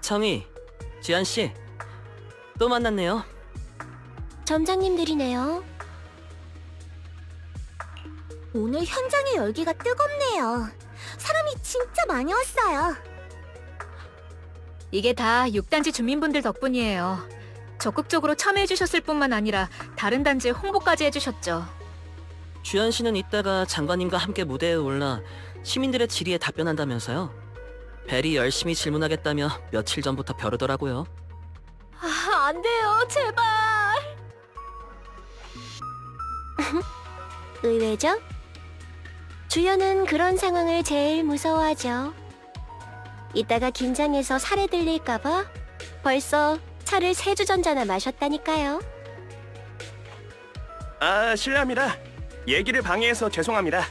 청희, 지한 씨, 또 만났네요. 점장님들이네요. 오늘 현장의 열기가 뜨겁네요. 사람이 진짜 많이 왔어요. 이게 다 6단지 주민분들 덕분이에요. 적극적으로 참여해주셨을 뿐만 아니라 다른 단지에 홍보까지 해주셨죠. 주한 씨는 이따가 장관님과 함께 무대에 올라 시민들의 질의에 답변한다면서요. 벨이 열심히 질문하겠다며 며칠 전부터 벼르더라고요. 아, 안 돼요, 제발. 의외죠? 주연은 그런 상황을 제일 무서워하죠. 이따가 긴장해서 살해 들릴까봐 벌써 차를 3주전자나 마셨다니까요. 아, 실례합니다. 얘기를 방해해서 죄송합니다.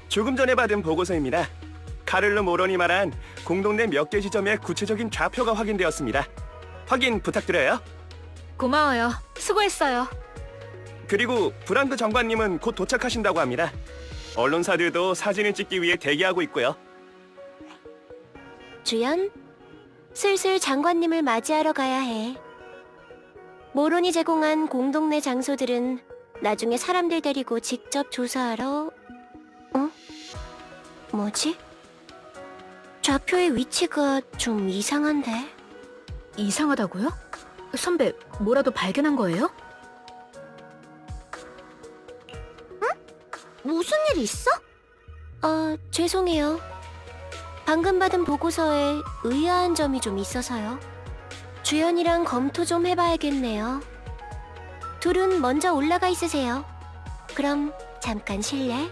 조금 전에 받은 보고서입니다. 카를로 모론이 말한 공동 내 몇 개 지점의 구체적인 좌표가 확인되었습니다. 확인 부탁드려요. 고마워요. 수고했어요. 그리고 브랑크 정관님은 곧 도착하신다고 합니다. 언론사들도 사진을 찍기 위해 대기하고 있고요. 주연, 슬슬 장관님을 맞이하러 가야 해. 모론이 제공한 공동 내 장소들은 나중에 사람들 데리고 직접 조사하러... 뭐지? 좌표의 위치가 좀 이상한데? 이상하다고요? 선배, 뭐라도 발견한 거예요? 무슨 일 있어? 죄송해요. 방금 받은 보고서에 의아한 점이 좀 있어서요. 주연이랑 검토 좀 해봐야겠네요. 둘은 먼저 올라가 있으세요. 그럼 잠깐 실례.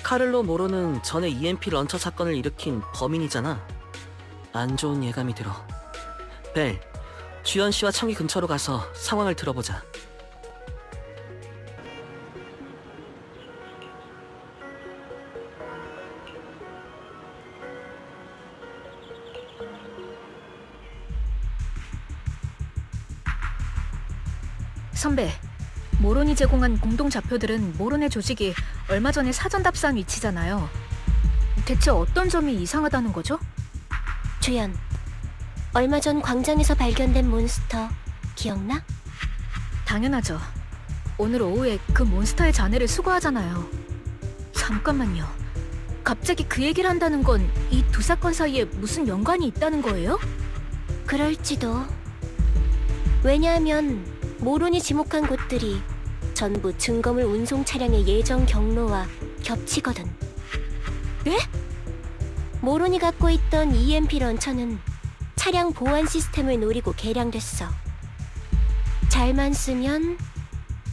카를로 모로는 전에 EMP 런처 사건을 일으킨 범인이잖아. 안 좋은 예감이 들어. 벨, 주연 씨와 청희 근처로 가서 상황을 들어보자. 선배, 모론이 제공한 공동 좌표들은 모론의 조직이 얼마 전에 사전 답사한 위치잖아요. 대체 어떤 점이 이상하다는 거죠? 주연, 얼마 전 광장에서 발견된 몬스터 기억나? 당연하죠. 오늘 오후에 그 몬스터의 잔해를 수거하잖아요. 잠깐만요. 갑자기 그 얘기를 한다는 건 이 두 사건 사이에 무슨 연관이 있다는 거예요? 그럴지도. 왜냐하면 모론이 지목한 곳들이 전부 증거물 운송 차량의 예정 경로와 겹치거든. 네? 모론이 갖고 있던 EMP 런처는 차량 보안 시스템을 노리고 개량됐어. 잘만 쓰면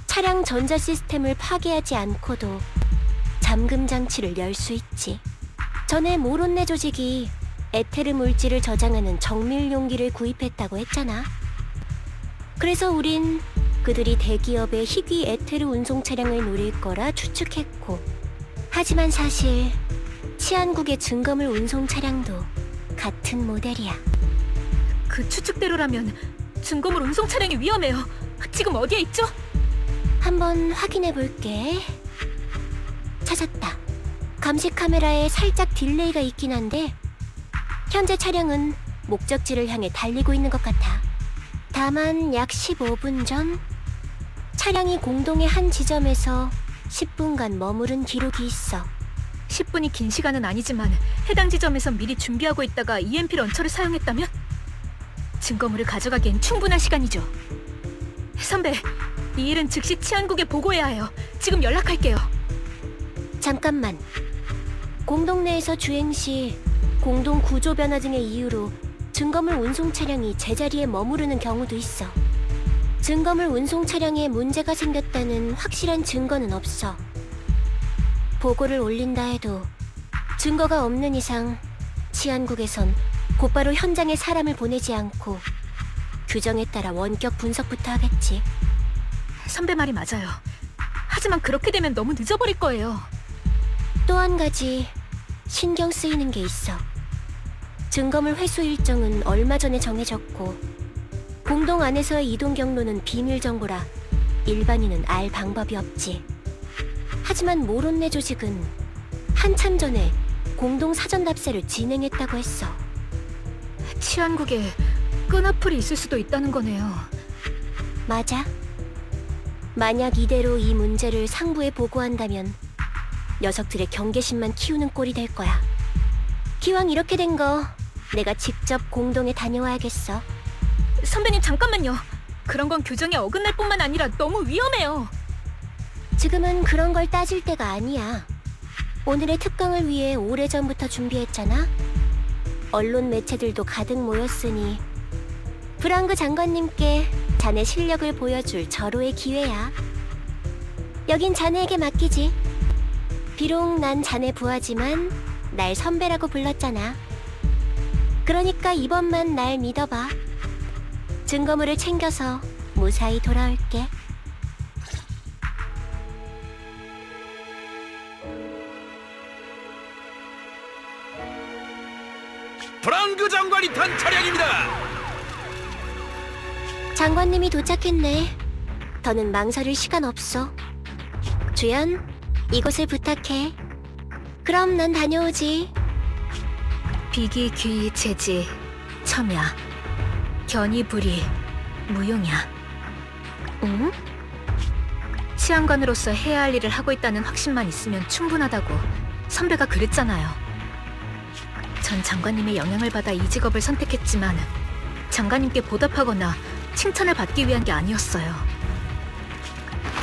차량 전자 시스템을 파괴하지 않고도 잠금 장치를 열 수 있지. 전에 모론 내 조직이 에테르 물질을 저장하는 정밀 용기를 구입했다고 했잖아. 그래서 우린 그들이 대기업의 희귀 에테르 운송 차량을 노릴 거라 추측했고, 하지만 사실 치안국의 증거물 운송 차량도 같은 모델이야. 그 추측대로라면 증거물 운송 차량이 위험해요. 지금 어디에 있죠? 한번 확인해 볼게. 찾았다. 감시 카메라에 살짝 딜레이가 있긴 한데 현재 차량은 목적지를 향해 달리고 있는 것 같아. 다만 약 15분 전 차량이 공동의 한 지점에서 10분간 머무른 기록이 있어. 10분이 긴 시간은 아니지만 해당 지점에서 미리 준비하고 있다가 EMP 런처를 사용했다면? 증거물을 가져가기엔 충분한 시간이죠. 선배, 이 일은 즉시 치안국에 보고해야 해요. 지금 연락할게요. 잠깐만. 공동 내에서 주행 시 공동 구조 변화 등의 이유로 증거물 운송 차량이 제자리에 머무르는 경우도 있어. 증거물 운송 차량에 문제가 생겼다는 확실한 증거는 없어. 보고를 올린다 해도 증거가 없는 이상 치안국에선 곧바로 현장에 사람을 보내지 않고 규정에 따라 원격 분석부터 하겠지. 선배 말이 맞아요. 하지만 그렇게 되면 너무 늦어버릴 거예요. 또 한 가지 신경 쓰이는 게 있어. 증거물 회수 일정은 얼마 전에 정해졌고 공동 안에서의 이동 경로는 비밀 정보라 일반인은 알 방법이 없지. 하지만 모론내 조직은 한참 전에 공동 사전 답세를 진행했다고 했어. 치안국에 끈앞풀이 있을 수도 있다는 거네요. 맞아. 만약 이대로 이 문제를 상부에 보고한다면 녀석들의 경계심만 키우는 꼴이 될 거야. 기왕 이렇게 된 거 내가 직접 공동에 다녀와야겠어. 선배님 잠깐만요. 그런 건 규정에 어긋날 뿐만 아니라 너무 위험해요. 지금은 그런 걸 따질 때가 아니야. 오늘의 특강을 위해 오래전부터 준비했잖아. 언론 매체들도 가득 모였으니 브랑그 장관님께 자네 실력을 보여줄 절호의 기회야. 여긴 자네에게 맡기지. 비록 난 자네 부하지만 날 선배라고 불렀잖아. 그러니까 이번만 날 믿어봐. 증거물을 챙겨서 무사히 돌아올게. 프랑크 장관이 탄 차량입니다. 장관님이 도착했네. 더는 망설일 시간 없어. 주연, 이곳을 부탁해. 그럼 난 다녀오지. 비기, 귀, 재지, 첨야, 견이, 불이, 무용야. 응? 치안관으로서 해야 할 일을 하고 있다는 확신만 있으면 충분하다고 선배가 그랬잖아요. 전 장관님의 영향을 받아 이 직업을 선택했지만 장관님께 보답하거나 칭찬을 받기 위한 게 아니었어요.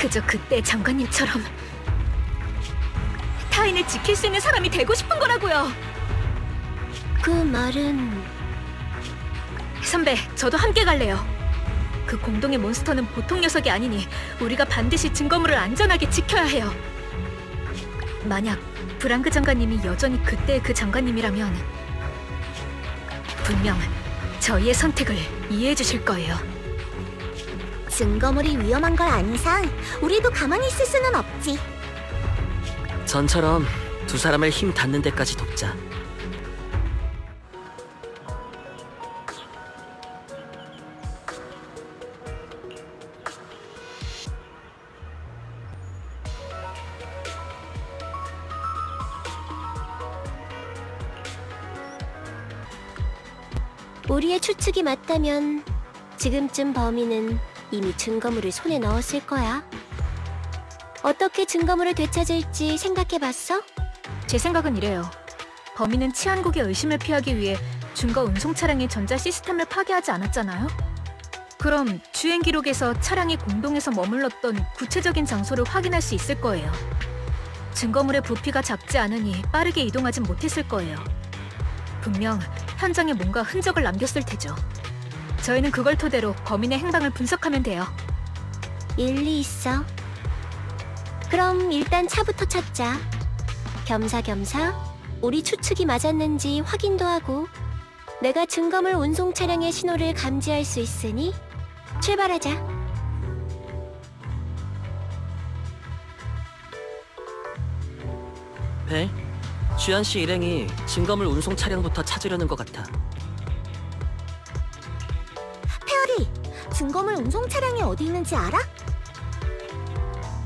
그저 그때 장관님처럼 타인을 지킬 수 있는 사람이 되고 싶은 거라고요. 그 말은... 선배, 저도 함께 갈래요. 그 공동의 몬스터는 보통 녀석이 아니니 우리가 반드시 증거물을 안전하게 지켜야 해요. 만약 브랑그 장관님이 여전히 그때의 그 장관님이라면 분명 저희의 선택을 이해해 주실 거예요. 증거물이 위험한 걸 아는 이상 우리도 가만히 있을 수는 없지. 전처럼 두 사람을 힘 닿는 데까지 돕자. 우리의 추측이 맞다면 지금쯤 범인은 이미 증거물을 손에 넣었을 거야. 어떻게 증거물을 되찾을지 생각해봤어? 제 생각은 이래요. 범인은 치안국의 의심을 피하기 위해 증거 운송 차량의 전자 시스템을 파괴하지 않았잖아요? 그럼 주행 기록에서 차량이 공동에서 머물렀던 구체적인 장소를 확인할 수 있을 거예요. 증거물의 부피가 작지 않으니 빠르게 이동하진 못했을 거예요. 분명 현장에 뭔가 흔적을 남겼을 테죠. 저희는 그걸 토대로 범인의 행방을 분석하면 돼요. 일리 있어. 그럼 일단 차부터 찾자. 겸사겸사 우리 추측이 맞았는지 확인도 하고 내가 증거물 운송 차량의 신호를 감지할 수 있으니 출발하자. 벨, 주연 씨 일행이 증거물 운송 차량부터 찾으려는 것 같아. 페어리, 증거물 운송 차량이 어디 있는지 알아?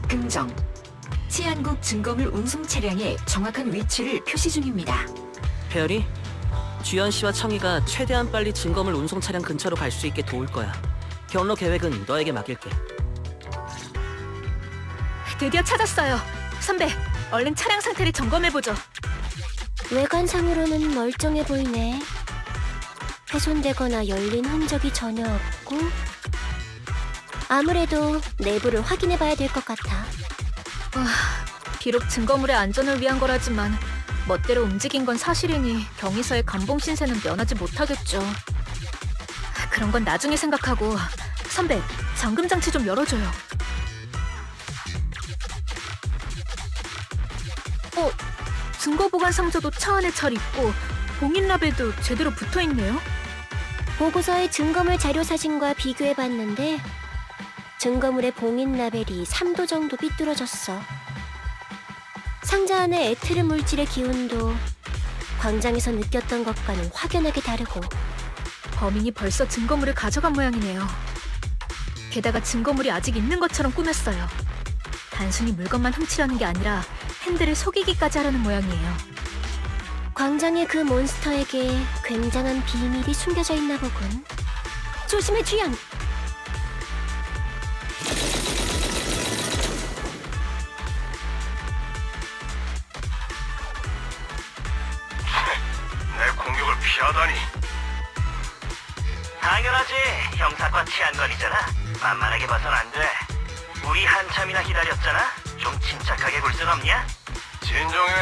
긍정. 치안국 증거물 운송 차량의 정확한 위치를 표시 중입니다. 페어리, 주연 씨와 청이가 최대한 빨리 증거물 운송 차량 근처로 갈 수 있게 도울 거야. 경로 계획은 너에게 맡길게. 드디어 찾았어요. 선배, 얼른 차량 상태를 점검해보죠. 외관상으로는 멀쩡해 보이네. 훼손되거나 열린 흔적이 전혀 없고 아무래도 내부를 확인해봐야 될 것 같아. 비록 증거물의 안전을 위한 거라지만 멋대로 움직인 건 사실이니 경위서의 감봉 신세는 면하지 못하겠죠. 그런 건 나중에 생각하고 선배, 잠금 장치 좀 열어줘요. 증거 보관 상자도 차 안에 잘 있고 봉인 라벨도 제대로 붙어있네요. 보고서의 증거물 자료 사진과 비교해봤는데 증거물의 봉인 라벨이 3도 정도 삐뚤어졌어. 상자 안의 에트르 물질의 기운도 광장에서 느꼈던 것과는 확연하게 다르고 범인이 벌써 증거물을 가져간 모양이네요. 게다가 증거물이 아직 있는 것처럼 꾸몄어요. 단순히 물건만 훔치려는 게 아니라 핸들을 속이기까지 하려는 모양이에요. 광장의 그 몬스터에게 굉장한 비밀이 숨겨져 있나 보군. 조심해, 주연! 내 공격을 피하다니. 당연하지. 형사과 치안관이잖아. 만만하게 봐선 안 돼. 우리 한참이나 기다렸잖아. 좀 침착하게 굴 순 없냐? 진정해.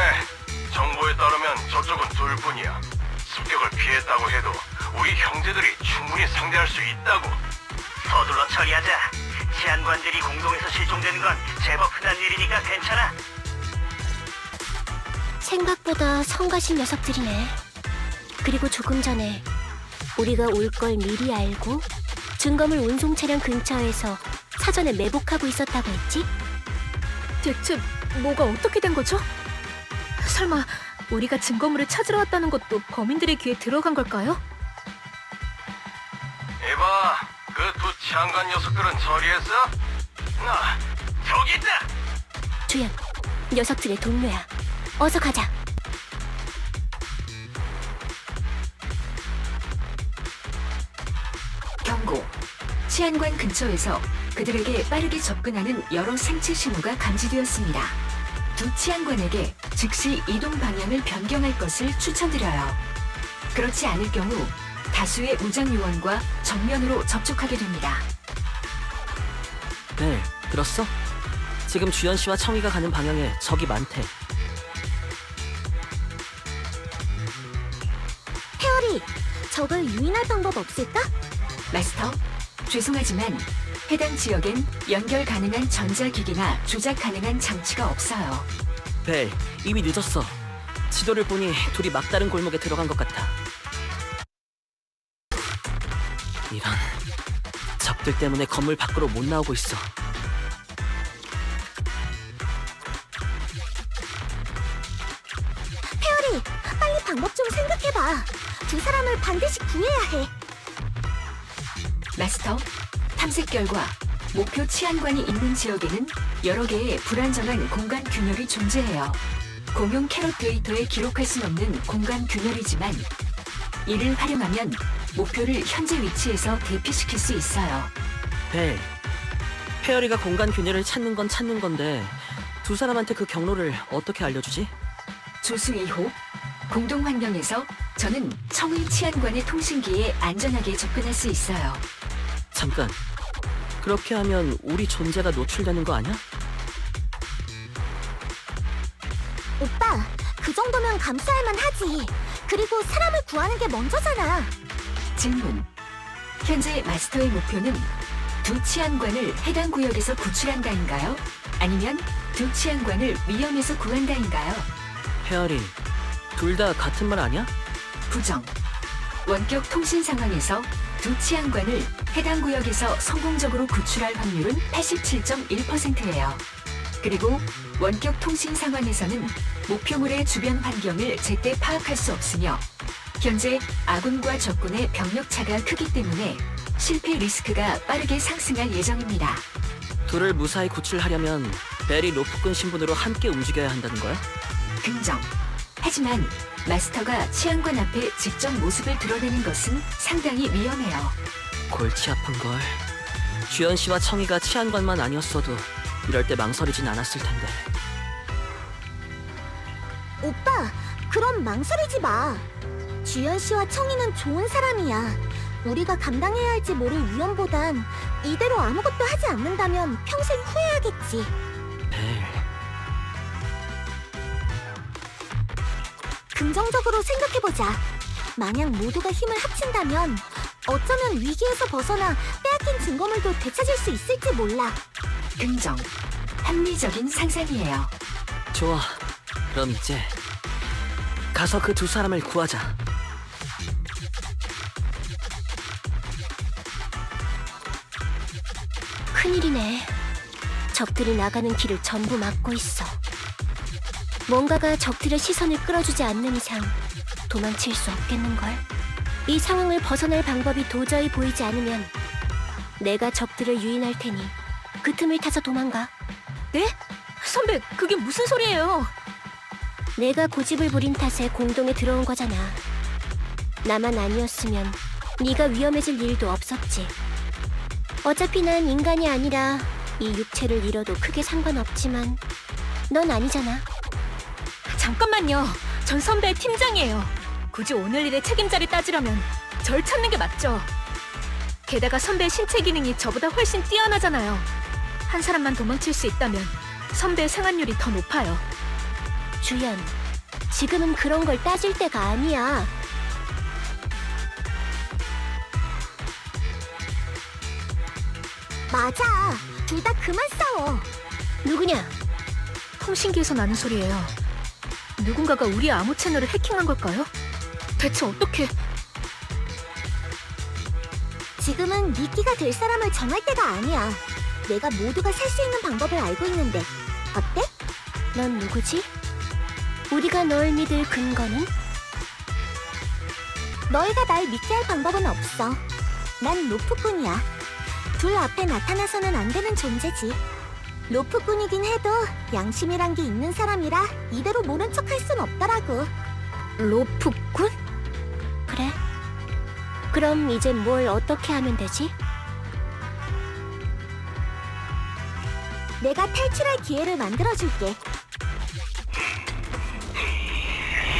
정보에 따르면 저쪽은 둘뿐이야. 습격을 피했다고 해도 우리 형제들이 충분히 상대할 수 있다고. 서둘러 처리하자. 치안관들이 공동에서 실종되는 건 제법 흔한 일이니까 괜찮아. 생각보다 성가신 녀석들이네. 그리고 조금 전에 우리가 올 걸 미리 알고 증거물 운송 차량 근처에서 사전에 매복하고 있었다고 했지? 대체 뭐가 어떻게 된 거죠? 설마 우리가 증거물을 찾으러 왔다는 것도 범인들의 귀에 들어간 걸까요? 이봐, 그 두 치안관 녀석들은 처리했어? 저기 있다! 주연, 녀석들의 동료야. 어서 가자. 경고. 치안관 근처에서 그들에게 빠르게 접근하는 여러 생체 신호가 감지되었습니다. 두 치안관에게 즉시 이동 방향을 변경할 것을 추천드려요. 그렇지 않을 경우 다수의 무장 요원과 정면으로 접촉하게 됩니다. 벨, 들었어? 지금 주연 씨와 청이가 가는 방향에 적이 많대. 페어리, 적을 유인할 방법 없을까? 마스터, 죄송하지만 해당 지역엔 연결 가능한 전자기기나 조작 가능한 장치가 없어요. 벨, 이미 늦었어. 지도를 보니 둘이 막다른 골목에 들어간 것 같아. 이런, 적들 때문에 건물 밖으로 못 나오고 있어. 페어리, 빨리 방법 좀 생각해봐. 두 사람을 반드시 구해야 해. 마스터, 탐색 결과 목표 치안관이 있는 지역에는 여러 개의 불안정한 공간 균열이 존재해요. 공용 캐럿 데이터에 기록할 순 없는 공간 균열이지만 이를 활용하면 목표를 현재 위치에서 대피시킬 수 있어요. 벨, 페어리가 공간 균열을 찾는 건 찾는 건데 두 사람한테 그 경로를 어떻게 알려주지? 조수 2호, 공동 환경에서 저는 청의 치안관의 통신기에 안전하게 접근할 수 있어요. 잠깐, 그렇게 하면 우리 존재가 노출되는 거 아니야? 오빠, 그 정도면 감수할 만하지. 그리고 사람을 구하는 게 먼저잖아. 질문. 현재 마스터의 목표는 두 치안관을 해당 구역에서 구출한다인가요? 아니면 두 치안관을 위험에서 구한다인가요? 페어리, 둘 다 같은 말 아니야? 부정. 원격 통신 상황에서 두 치안관을 해당 구역에서 성공적으로 구출할 확률은 87.1%예요. 그리고 원격 통신 상황에서는 목표물의 주변 환경을 제때 파악할 수 없으며 현재 아군과 적군의 병력차가 크기 때문에 실패 리스크가 빠르게 상승할 예정입니다. 둘을 무사히 구출하려면 벨이 로프꾼 신분으로 함께 움직여야 한다는 거야? 긍정. 하지만 마스터가 치안관 앞에 직접 모습을 드러내는 것은 상당히 위험해요. 골치 아픈걸. 주연 씨와 청이가 치안관만 아니었어도 이럴 때 망설이진 않았을 텐데. 오빠, 그럼 망설이지 마. 주연 씨와 청이는 좋은 사람이야. 우리가 감당해야 할지 모를 위험보단 이대로 아무것도 하지 않는다면 평생 후회하겠지. 벨, 긍정적으로 생각해보자. 만약 모두가 힘을 합친다면 어쩌면 위기에서 벗어나 빼앗긴 증거물도 되찾을 수 있을지 몰라. 긍정. 합리적인 상상이에요. 좋아. 그럼 이제 가서 그 두 사람을 구하자. 큰일이네. 적들이 나가는 길을 전부 막고 있어. 뭔가가 적들의 시선을 끌어주지 않는 이상 도망칠 수 없겠는걸. 이 상황을 벗어날 방법이 도저히 보이지 않으면 내가 적들을 유인할 테니 그 틈을 타서 도망가. 네? 선배, 그게 무슨 소리예요? 내가 고집을 부린 탓에 공동에 들어온 거잖아. 나만 아니었으면 네가 위험해질 일도 없었지. 어차피 난 인간이 아니라 이 육체를 잃어도 크게 상관없지만 넌 아니잖아. 잠깐만요. 전 선배의 팀장이에요. 굳이 오늘 일의 책임자를 따지려면 절 찾는 게 맞죠. 게다가 선배의 신체 기능이 저보다 훨씬 뛰어나잖아요. 한 사람만 도망칠 수 있다면 선배의 생환율이 더 높아요. 주연, 지금은 그런 걸 따질 때가 아니야. 맞아. 둘 다 그만 싸워. 누구냐? 통신기에서 나는 소리예요. 누군가가 우리 암호 채널을 해킹한 걸까요? 대체 어떻게... 지금은 미끼가 될 사람을 정할 때가 아니야. 내가 모두가 살 수 있는 방법을 알고 있는데 어때? 넌 누구지? 우리가 널 믿을 근거는? 너희가 날 믿게 할 방법은 없어. 난 로프꾼이야. 둘 앞에 나타나서는 안 되는 존재지. 로프꾼이긴 해도 양심이란 게 있는 사람이라 이대로 모른 척 할 순 없더라고. 로프꾼? 그래. 그럼 이제 뭘 어떻게 하면 되지? 내가 탈출할 기회를 만들어줄게.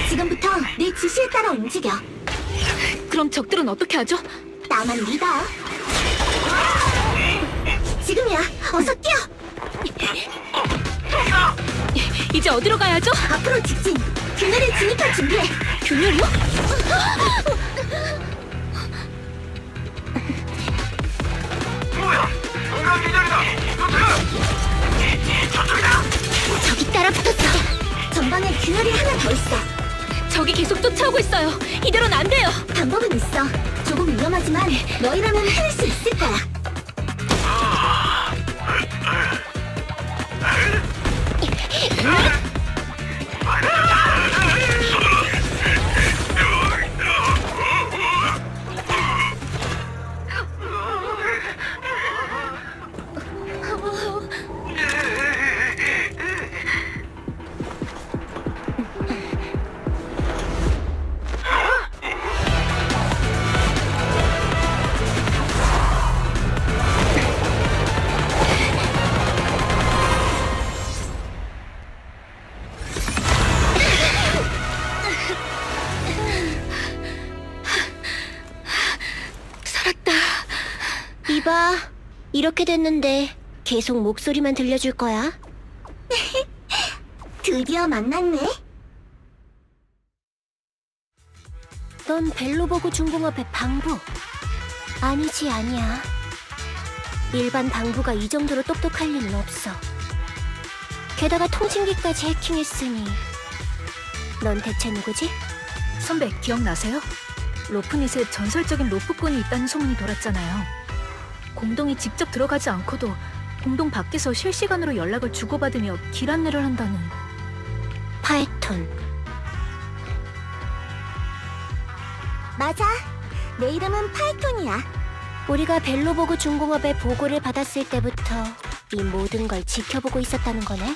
지금부터 내 지시에 따라 움직여. 그럼 적들은 어떻게 하죠? 나만 믿어. 지금이야. 어서 뛰어. 이제 어디로 가야죠? 앞으로 직진. 균열을 진입할 준비해. 균열이요? 뭐야? 누가 기절이다! 저쪽이다! 저기 따라 붙었어. 전방에 균열이 하나 더 있어. 적이 계속 쫓아오고 있어요. 이대로는 안 돼요. 방법은 있어. 조금 위험하지만 너희라면 해낼 수 있을 거야. 이봐, 이렇게 됐는데 계속 목소리만 들려줄 거야? 드디어 만났네. 넌 벨로버그 중공업의 방부. 아니지, 아니야. 일반 방부가 이 정도로 똑똑할 리는 없어. 게다가 통신기까지 해킹했으니 넌 대체 누구지? 선배 기억나세요? 로프닛에 전설적인 로프꾼이 있다는 소문이 돌았잖아요. 공동이 직접 들어가지 않고도 공동 밖에서 실시간으로 연락을 주고받으며 길 안내를 한다는... 파이톤. 맞아. 내 이름은 파이톤이야. 우리가 벨로버그 중공업의 보고를 받았을 때부터 이 모든 걸 지켜보고 있었다는 거네.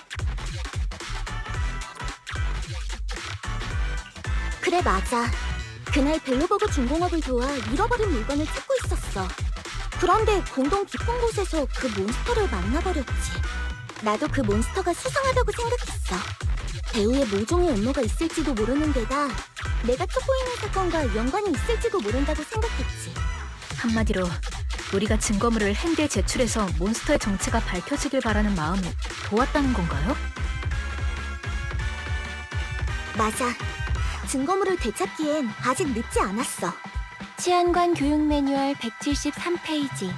그래, 맞아. 그날 벨로버그 중공업을 도와 잃어버린 물건을 찾고 있었어. 그런데 공동 깊은 곳에서 그 몬스터를 만나버렸지. 나도 그 몬스터가 수상하다고 생각했어. 배우의 모종의 음모가 있을지도 모르는 데다 내가 찾고 있는 사건과 연관이 있을지도 모른다고 생각했지. 한마디로 우리가 증거물을 핸드에 제출해서 몬스터의 정체가 밝혀지길 바라는 마음을 도왔다는 건가요? 맞아. 증거물을 되찾기엔 아직 늦지 않았어. 치안관 교육 매뉴얼 173페이지.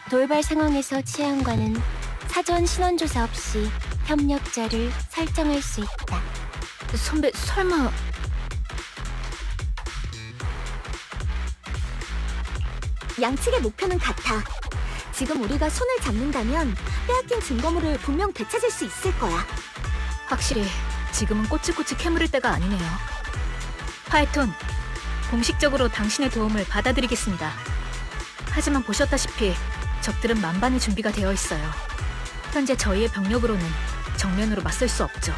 돌발 상황에서 치안관은 사전 신원조사 없이 협력자를 설정할 수 있다. 선배 설마... 양측의 목표는 같아. 지금 우리가 손을 잡는다면 빼앗긴 증거물을 분명 되찾을 수 있을 거야. 확실히 지금은 꼬치꼬치 캐물을 때가 아니네요. 파이톤, 공식적으로 당신의 도움을 받아들이겠습니다. 하지만 보셨다시피 적들은 만반의 준비가 되어 있어요. 현재 저희의 병력으로는 정면으로 맞설 수 없죠.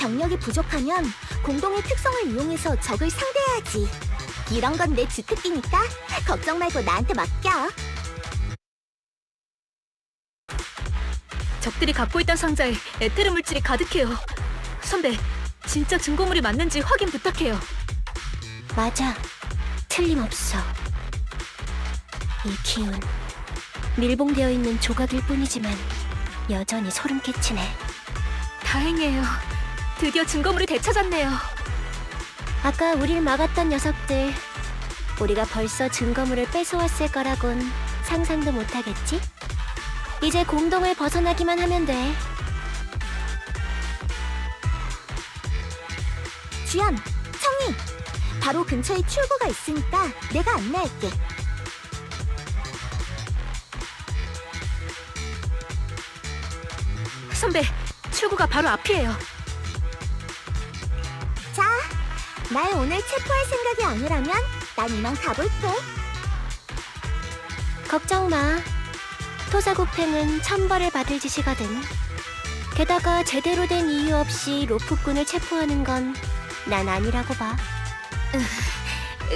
병력이 부족하면 공동의 특성을 이용해서 적을 상대해야지. 이런 건 내 주특기니까 걱정 말고 나한테 맡겨. 적들이 갖고 있던 상자에 에테르 물질이 가득해요. 선배, 진짜 증거물이 맞는지 확인 부탁해요. 맞아. 틀림없어. 이 기운. 밀봉되어 있는 조각일 뿐이지만 여전히 소름 끼치네. 다행이에요. 드디어 증거물이 되찾았네요. 아까 우릴 막았던 녀석들, 우리가 벌써 증거물을 뺏어왔을 거라곤 상상도 못하겠지? 이제 공동을 벗어나기만 하면 돼. 주연, 청이, 바로 근처에 출구가 있으니까 내가 안내할게. 선배, 출구가 바로 앞이에요. 자, 날 오늘 체포할 생각이 아니라면 난 이만 가볼게. 걱정 마. 토사구팽은 천벌을 받을 짓이거든. 게다가 제대로 된 이유 없이 로프꾼을 체포하는 건 난 아니라고 봐.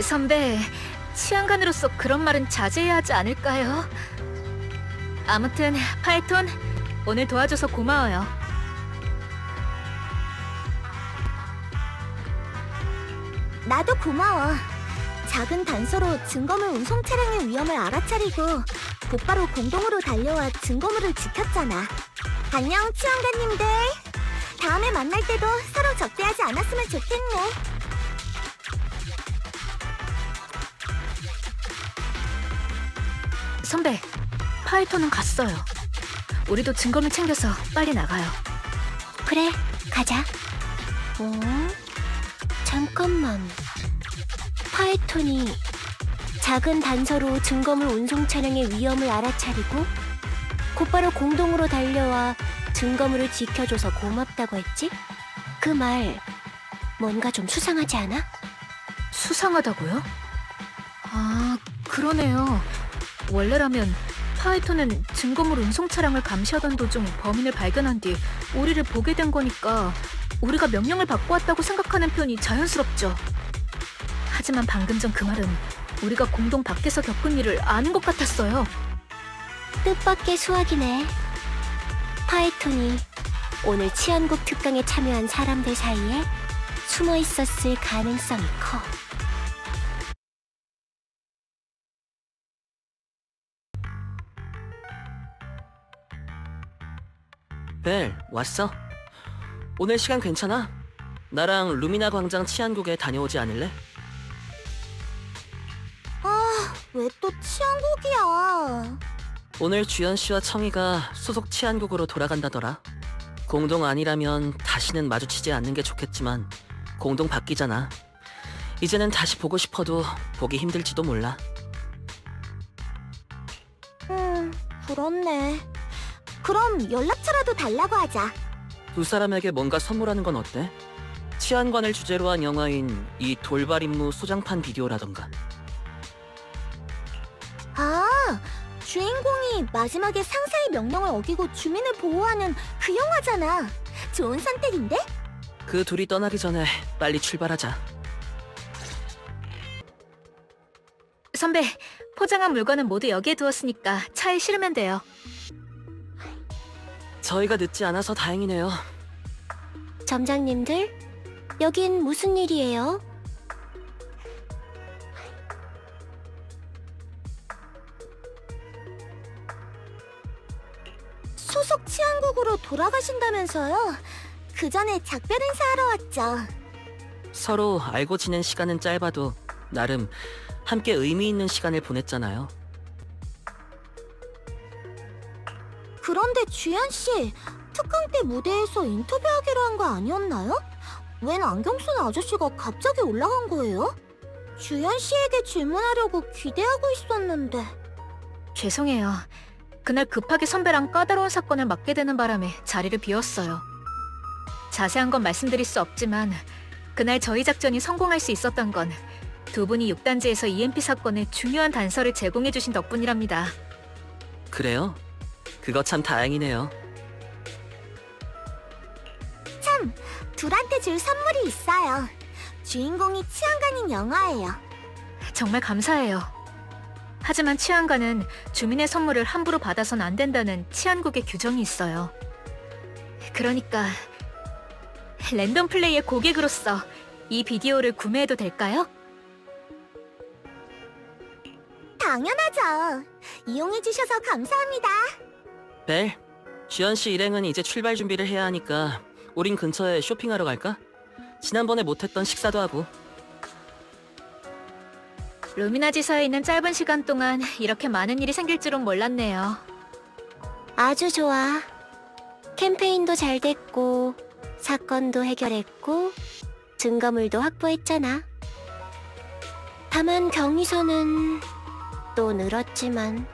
선배, 치안관으로서 그런 말은 자제해야 하지 않을까요? 아무튼 파이톤, 오늘 도와줘서 고마워요. 나도 고마워. 작은 단서로 증거물 운송 차량의 위험을 알아차리고 곧바로 공동으로 달려와 증거물을 지켰잖아. 안녕, 치안관님들. 다음에 만날 때도 서로 적대하지 않았으면 좋겠네. 선배, 파이톤은 갔어요. 우리도 증거물 챙겨서 빨리 나가요. 그래, 가자. 잠깐만. 파이톤이 작은 단서로 증거물 운송 차량의 위험을 알아차리고 곧바로 공동으로 달려와 증거물을 지켜줘서 고맙다고 했지? 그 말 뭔가 좀 수상하지 않아? 수상하다고요? 아, 그러네요. 원래라면 파이톤은 증거물 운송 차량을 감시하던 도중 범인을 발견한 뒤 우리를 보게 된 거니까 우리가 명령을 받고 왔다고 생각하는 편이 자연스럽죠. 하지만 방금 전 그 말은 우리가 공동 밖에서 겪은 일을 아는 것 같았어요. 뜻밖의 수확이네. 파이톤이 오늘 치안국 특강에 참여한 사람들 사이에 숨어 있었을 가능성이 커. 벨, 왔어? 오늘 시간 괜찮아? 나랑 루미나 광장 치안국에 다녀오지 않을래? 왜 또 치안국이야? 오늘 주연 씨와 청이가 소속 치안국으로 돌아간다더라. 공동 아니라면 다시는 마주치지 않는 게 좋겠지만 공동 바뀌잖아. 이제는 다시 보고 싶어도 보기 힘들지도 몰라. 그렇네. 그럼 연락처라도 달라고 하자. 두 사람에게 뭔가 선물하는 건 어때? 치안관을 주제로 한 영화인 이 돌발 임무 소장판 비디오라던가. 아, 주인공이 마지막에 상사의 명령을 어기고 주민을 보호하는 그 영화잖아. 좋은 선택인데? 그 둘이 떠나기 전에 빨리 출발하자. 선배, 포장한 물건은 모두 여기에 두었으니까 차에 실으면 돼요. 저희가 늦지 않아서 다행이네요. 점장님들, 여긴 무슨 일이에요? 소속 치안국으로 돌아가신다면서요? 그 전에 작별 인사하러 왔죠. 서로 알고 지낸 시간은 짧아도 나름 함께 의미 있는 시간을 보냈잖아요. 그런데 주연 씨, 특강 때 무대에서 인터뷰하기로 한 거 아니었나요? 웬 안경 쓴 아저씨가 갑자기 올라간 거예요? 주연 씨에게 질문하려고 기대하고 있었는데. 죄송해요. 그날 급하게 선배랑 까다로운 사건을 맡게 되는 바람에 자리를 비웠어요. 자세한 건 말씀드릴 수 없지만 그날 저희 작전이 성공할 수 있었던 건 두 분이 6단지에서 EMP 사건의 중요한 단서를 제공해 주신 덕분이랍니다. 그래요? 그거 참 다행이네요. 둘한테 줄 선물이 있어요. 주인공이 치안관인 영화예요. 정말 감사해요. 하지만 치안관은 주민의 선물을 함부로 받아선 안 된다는 치안국의 규정이 있어요. 그러니까 랜덤 플레이의 고객으로서 이 비디오를 구매해도 될까요? 당연하죠. 이용해주셔서 감사합니다. 벨, 주연씨 일행은 이제 출발 준비를 해야 하니까 우린 근처에 쇼핑하러 갈까? 지난번에 못했던 식사도 하고. 루미나 지사에 있는 짧은 시간 동안 이렇게 많은 일이 생길 줄은 몰랐네요. 아주 좋아. 캠페인도 잘 됐고 사건도 해결했고 증거물도 확보했잖아. 다만 경위서는 또 늘었지만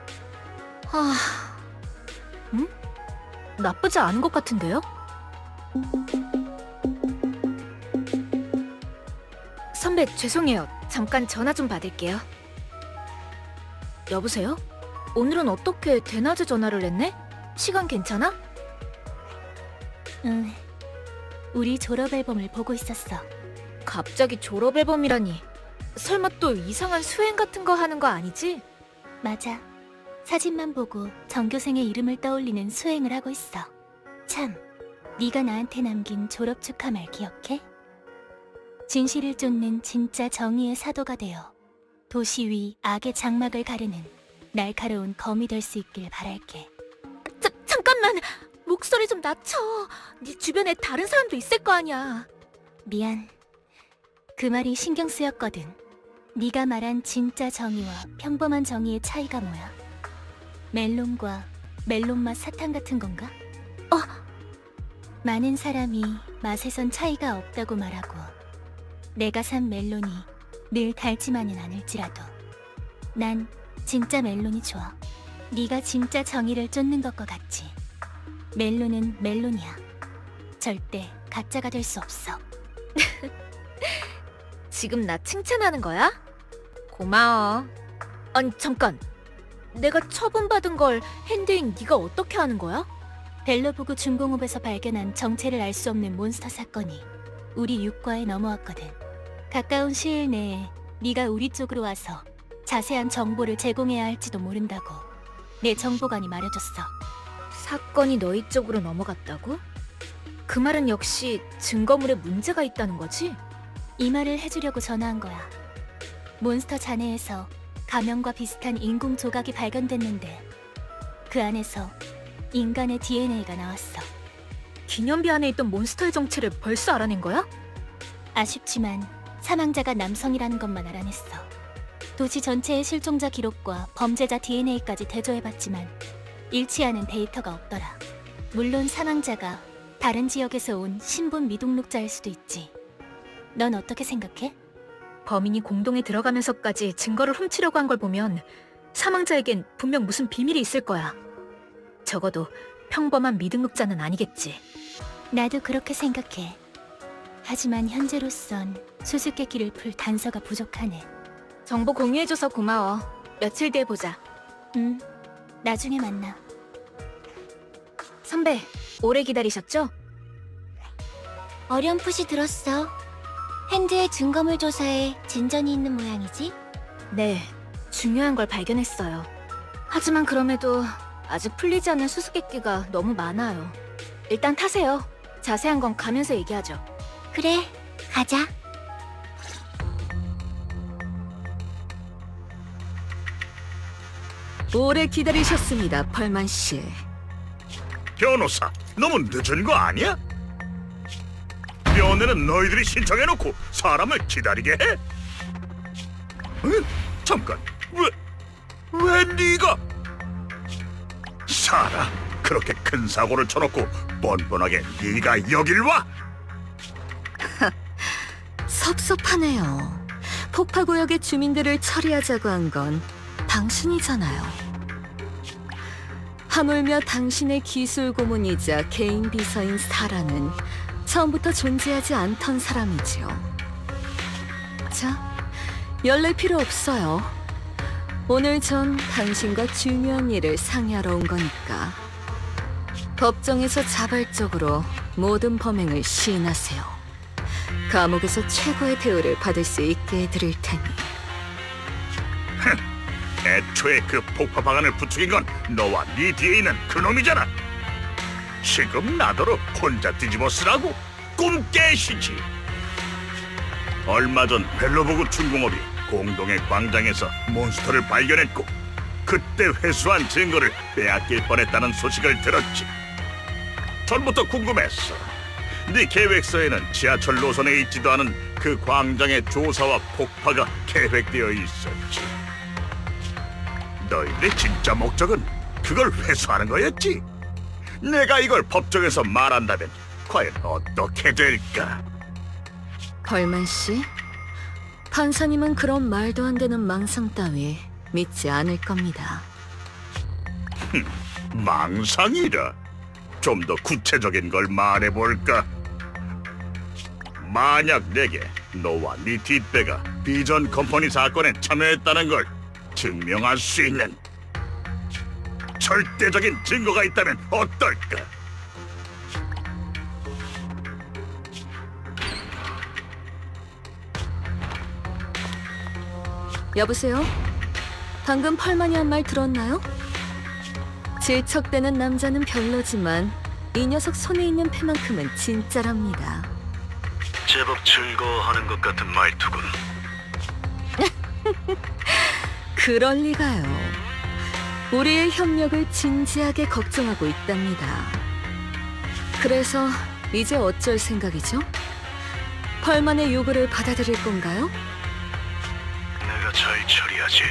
나쁘지 않은 것 같은데요? 선배, 죄송해요. 잠깐 전화 좀 받을게요. 여보세요? 오늘은 어떻게 대낮에 전화를 했네? 시간 괜찮아? 응. 우리 졸업 앨범을 보고 있었어. 갑자기 졸업 앨범이라니. 설마 또 이상한 수행 같은 거 하는 거 아니지? 맞아. 사진만 보고 전교생의 이름을 떠올리는 수행을 하고 있어. 참, 네가 나한테 남긴 졸업 축하 말 기억해? 진실을 쫓는 진짜 정의의 사도가 되어 도시 위 악의 장막을 가르는 날카로운 검이 될 수 있길 바랄게. 잠깐만! 목소리 좀 낮춰. 네 주변에 다른 사람도 있을 거 아니야. 미안. 그 말이 신경 쓰였거든. 네가 말한 진짜 정의와 평범한 정의의 차이가 뭐야? 멜론과 멜론 맛 사탕 같은 건가? 많은 사람이 맛에선 차이가 없다고 말하고 내가 산 멜론이 늘 달지만은 않을지라도 난 진짜 멜론이 좋아. 네가 진짜 정의를 쫓는 것과 같이 멜론은 멜론이야. 절대 가짜가 될 수 없어. 지금 나 칭찬하는 거야? 고마워. 아니 잠깐. 내가 처분받은 걸 핸드인 네가 어떻게 아는 거야? 벨로부구 중공업에서 발견한 정체를 알 수 없는 몬스터 사건이 우리 육과에 넘어왔거든. 가까운 시일 내에 네가 우리 쪽으로 와서 자세한 정보를 제공해야 할지도 모른다고 내 정보관이 말해줬어. 사건이 너희 쪽으로 넘어갔다고? 그 말은 역시 증거물에 문제가 있다는 거지? 이 말을 해주려고 전화한 거야. 몬스터 잔해에서 가면과 비슷한 인공 조각이 발견됐는데 그 안에서 인간의 DNA가 나왔어. 기념비 안에 있던 몬스터의 정체를 벌써 알아낸 거야? 아쉽지만 사망자가 남성이라는 것만 알아냈어. 도시 전체의 실종자 기록과 범죄자 DNA까지 대조해봤지만 일치하는 데이터가 없더라. 물론 사망자가 다른 지역에서 온 신분 미등록자일 수도 있지. 넌 어떻게 생각해? 범인이 공동에 들어가면서까지 증거를 훔치려고 한 걸 보면 사망자에겐 분명 무슨 비밀이 있을 거야. 적어도 평범한 미등록자는 아니겠지. 나도 그렇게 생각해. 하지만 현재로선 수수께끼를 풀 단서가 부족하네. 정보 공유해줘서 고마워. 며칠 뒤에 보자. 나중에 만나. 선배, 오래 기다리셨죠? 어렴풋이 들었어. 핸드의 증거물 조사에 진전이 있는 모양이지? 네, 중요한 걸 발견했어요. 하지만 그럼에도 아직 풀리지 않은 수수께끼가 너무 많아요. 일단 타세요. 자세한 건 가면서 얘기하죠. 그래, 가자. 오래 기다리셨습니다, 펄만 씨. 변호사, 너무 늦은 거 아니야? 면회는 너희들이 신청해놓고 사람을 기다리게 해? 응? 잠깐, 왜 네가? 사라, 그렇게 큰 사고를 쳐놓고 뻔뻔하게 네가 여길 와? 섭섭하네요. 폭파구역의 주민들을 처리하자고 한 건 당신이잖아요. 하물며 당신의 기술 고문이자 개인 비서인 사라는 처음부터 존재하지 않던 사람이지요. 자, 연락 필요 없어요. 오늘 전 당신과 중요한 일을 상의하러 온 거니까 법정에서 자발적으로 모든 범행을 시인하세요. 감옥에서 최고의 대우를 받을 수 있게 해드릴 테니. 애초에 그 폭파 방안을 부추긴 건 너와 네 뒤에 있는 그놈이잖아. 지금 나더러 혼자 뒤집어 쓰라고? 꿈 깨시지. 얼마 전 벨로보그 중공업이 공동의 광장에서 몬스터를 발견했고 그때 회수한 증거를 빼앗길 뻔했다는 소식을 들었지. 전부터 궁금했어. 네 계획서에는 지하철 노선에 있지도 않은 그 광장의 조사와 폭파가 계획되어 있었지. 너희들의 진짜 목적은 그걸 회수하는 거였지. 내가 이걸 법정에서 말한다면 과연 어떻게 될까? 펄만 씨, 판사님은 그런 말도 안 되는 망상 따위 믿지 않을 겁니다. 망상이라. 좀 더 구체적인 걸 말해볼까? 만약 내게 너와 네 뒷배가 비전 컴퍼니 사건에 참여했다는 걸 증명할 수 있는 절대적인 증거가 있다면 어떨까? 여보세요? 방금 펄만이 한 말 들었나요? 질척대는 남자는 별로지만 이 녀석 손에 있는 패만큼은 진짜랍니다. 제법 즐거워하는 것 같은 말투군. 그럴 리가요. 우리의 협력을 진지하게 걱정하고 있답니다. 그래서 이제 어쩔 생각이죠? 펄만의 요구를 받아들일 건가요? 내가 잘 처리하지.